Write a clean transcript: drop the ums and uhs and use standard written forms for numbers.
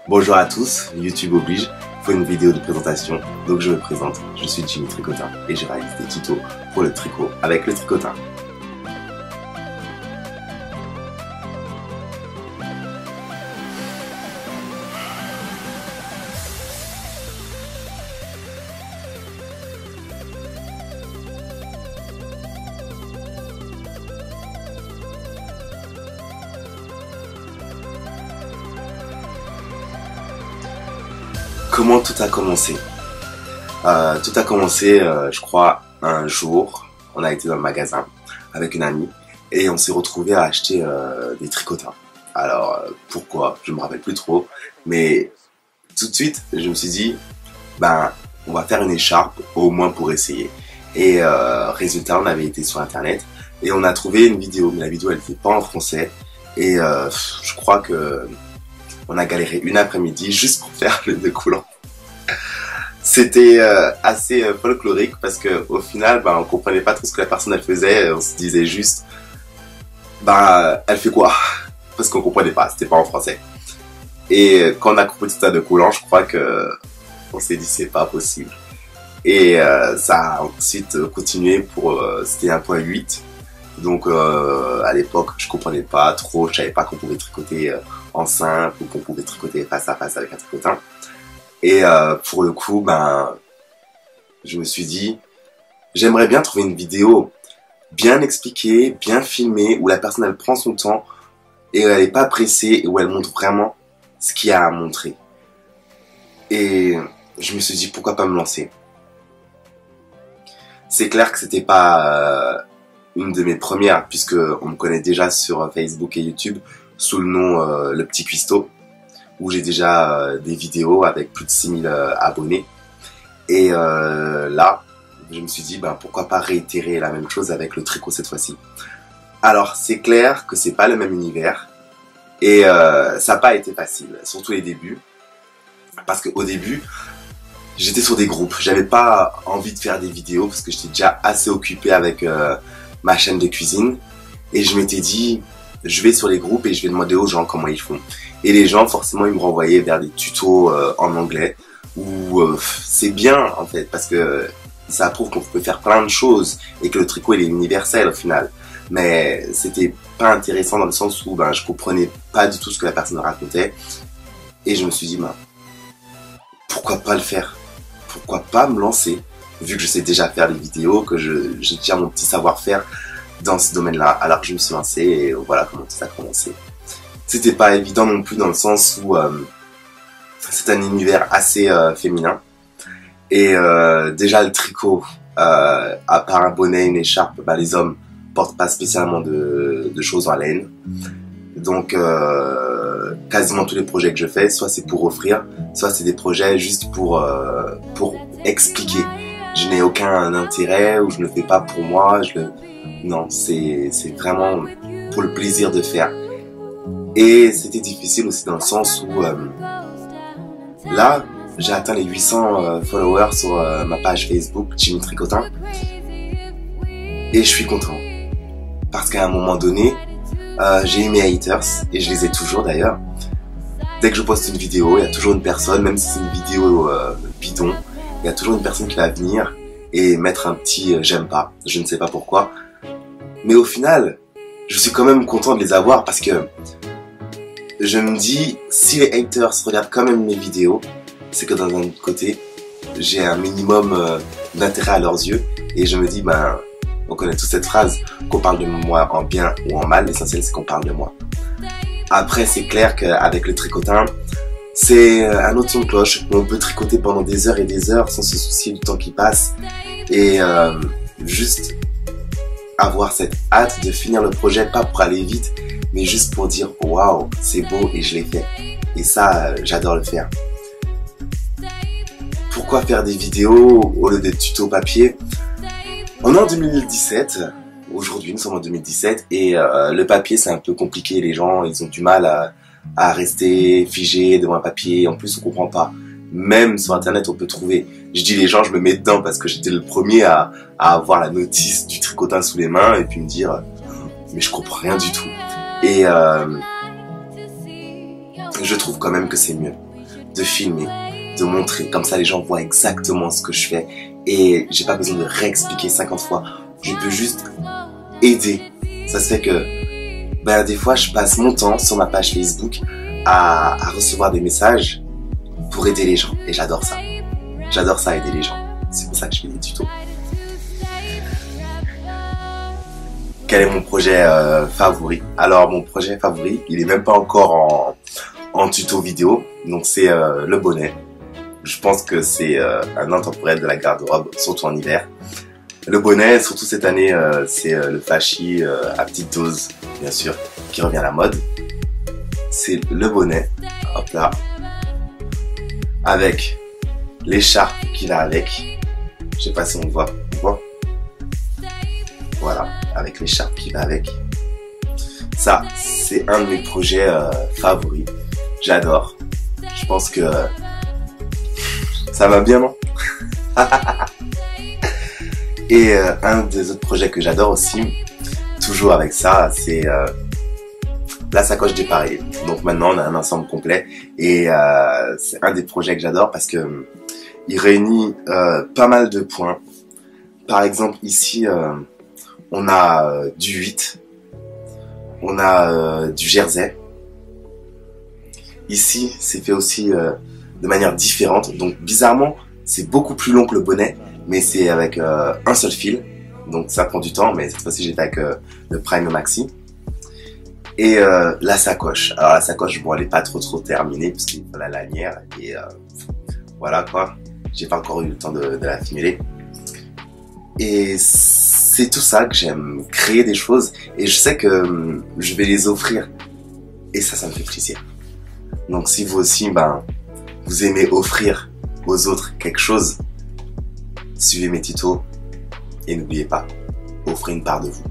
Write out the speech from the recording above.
Bonjour à tous, YouTube oblige, faut une vidéo de présentation, donc je me présente, je suis Jimmy Tricotin et je réalise des tutos pour le tricot avec le tricotin. Comment tout a commencé? Tout a commencé, je crois, un jour, on a été dans le magasin avec une amie et on s'est retrouvé à acheter des tricotins. Alors, pourquoi? Je me rappelle plus trop, mais tout de suite, je me suis dit, ben, on va faire une écharpe, au moins pour essayer. Et résultat, on avait été sur internet et on a trouvé une vidéo, mais la vidéo, elle n'était pas en français. Et je crois que on a galéré une après-midi juste pour faire le nœud coulant. C'était assez folklorique parce que au final, on comprenait pas trop ce que la personne elle faisait. On se disait juste, elle fait quoi? Parce qu'on comprenait pas, c'était pas en français. Et quand on a compris tout ça de coulant, je crois que on s'est dit c'est pas possible. Et ça a ensuite continué pour c'était 1.8. Donc à l'époque, je comprenais pas trop, je savais pas qu'on pouvait tricoter en simple ou qu'on pouvait tricoter face à face avec un tricotin. Et pour le coup, je me suis dit, j'aimerais bien trouver une vidéo bien expliquée, bien filmée, où la personne elle prend son temps et elle n'est pas pressée et où elle montre vraiment ce qu'il y a à montrer. Et je me suis dit, pourquoi pas me lancer? C'est clair que c'était pas une de mes premières, puisque on me connaît déjà sur Facebook et YouTube sous le nom Le Petit Cuistot, où j'ai déjà des vidéos avec plus de 6000 abonnés. Et là, je me suis dit, pourquoi pas réitérer la même chose avec le tricot cette fois-ci. Alors, c'est clair que c'est pas le même univers, et ça n'a pas été facile, surtout les débuts, parce qu'au début, j'étais sur des groupes, j'avais pas envie de faire des vidéos, parce que j'étais déjà assez occupé avec ma chaîne de cuisine, et je m'étais dit, je vais sur les groupes et je vais demander aux gens comment ils font. Et les gens, forcément, ils me renvoyaient vers des tutos en anglais, où c'est bien, en fait, parce que ça prouve qu'on peut faire plein de choses, et que le tricot, il est universel, au final. Mais c'était pas intéressant dans le sens où je comprenais pas du tout ce que la personne racontait, et je me suis dit, pourquoi pas le faire? Pourquoi pas me lancer? Vu que je sais déjà faire des vidéos, que j'ai déjà mon petit savoir-faire dans ce domaine-là. Alors je me suis lancé et voilà comment tout ça a commencé. C'était pas évident non plus dans le sens où c'est un univers assez féminin. Et déjà le tricot, à part un bonnet, une écharpe, les hommes portent pas spécialement de choses en laine. Donc quasiment tous les projets que je fais, soit c'est pour offrir, soit c'est des projets juste pour expliquer. Je n'ai aucun intérêt ou je ne le fais pas pour moi. Non, c'est vraiment pour le plaisir de faire. Et c'était difficile aussi dans le sens où là, j'ai atteint les 800 followers sur ma page Facebook Jimmy Tricotin. Et je suis content. Parce qu'à un moment donné, j'ai eu mes haters, et je les ai toujours d'ailleurs. Dès que je poste une vidéo, il y a toujours une personne, même si c'est une vidéo bidon, il y a toujours une personne qui va venir et mettre un petit j'aime pas. Je ne sais pas pourquoi. Mais au final, je suis quand même content de les avoir parce que je me dis, si les haters regardent quand même mes vidéos, c'est que d'un autre côté, j'ai un minimum d'intérêt à leurs yeux. Et je me dis, on connaît tous cette phrase, qu'on parle de moi en bien ou en mal, l'essentiel c'est qu'on parle de moi. Après, c'est clair qu'avec le tricotin, c'est un autre son de cloche. On peut tricoter pendant des heures et des heures sans se soucier du temps qui passe. Et juste avoir cette hâte de finir le projet, pas pour aller vite, mais juste pour dire waouh, c'est beau et je l'ai fait. Et ça, j'adore le faire. Pourquoi faire des vidéos au lieu des tutos papier? On est en 2017, aujourd'hui nous sommes en 2017, et le papier c'est un peu compliqué, les gens ils ont du mal à rester figés devant un papier, en plus on comprend pas. Même sur internet on peut trouver, je dis les gens, je me mets dedans parce que j'étais le premier à avoir la notice du tricotin sous les mains et puis me dire mais je comprends rien du tout. Et je trouve quand même que c'est mieux. de filmer, de montrer. Comme ça, les gens voient exactement ce que je fais. Et j'ai pas besoin de réexpliquer 50 fois. Je peux juste aider. Ça se fait que des fois, je passe mon temps sur ma page Facebook à recevoir des messages pour aider les gens. Et j'adore ça. J'adore ça, aider les gens. C'est pour ça que je fais des tutos. Quel est mon projet favori? Alors, mon projet favori, il est même pas encore en tuto vidéo. Donc, c'est le bonnet. Je pense que c'est un intemporel de la garde-robe, surtout en hiver. Le bonnet, surtout cette année, c'est le Fashy à petite dose, bien sûr, qui revient à la mode. C'est le bonnet, hop là, avec l'écharpe qui va avec. Je sais pas si on le voit. Voilà, avec l'écharpe qui va avec. Ça, c'est un de mes projets favoris. J'adore. Je pense que ça va bien, non? Et un des autres projets que j'adore aussi, toujours avec ça, c'est la sacoche déparée. Donc maintenant, on a un ensemble complet. Et c'est un des projets que j'adore parce que il réunit pas mal de points. Par exemple, ici, on a du 8. On a du jersey. Ici, c'est fait aussi de manière différente. Donc bizarrement, c'est beaucoup plus long que le bonnet, mais c'est avec un seul fil. Donc ça prend du temps, mais cette fois-ci, j'ai fait avec le Prime Maxi. Et la sacoche. Alors la sacoche, bon, elle est pas trop terminée, parce qu'il faut la lanière. Et voilà quoi. J'ai pas encore eu le temps de la fimeler. Et c'est tout ça que j'aime, créer des choses. Et je sais que je vais les offrir. Et ça me fait plaisir. Donc si vous aussi, vous aimez offrir aux autres quelque chose, suivez mes tutos. Et n'oubliez pas, offrez une part de vous.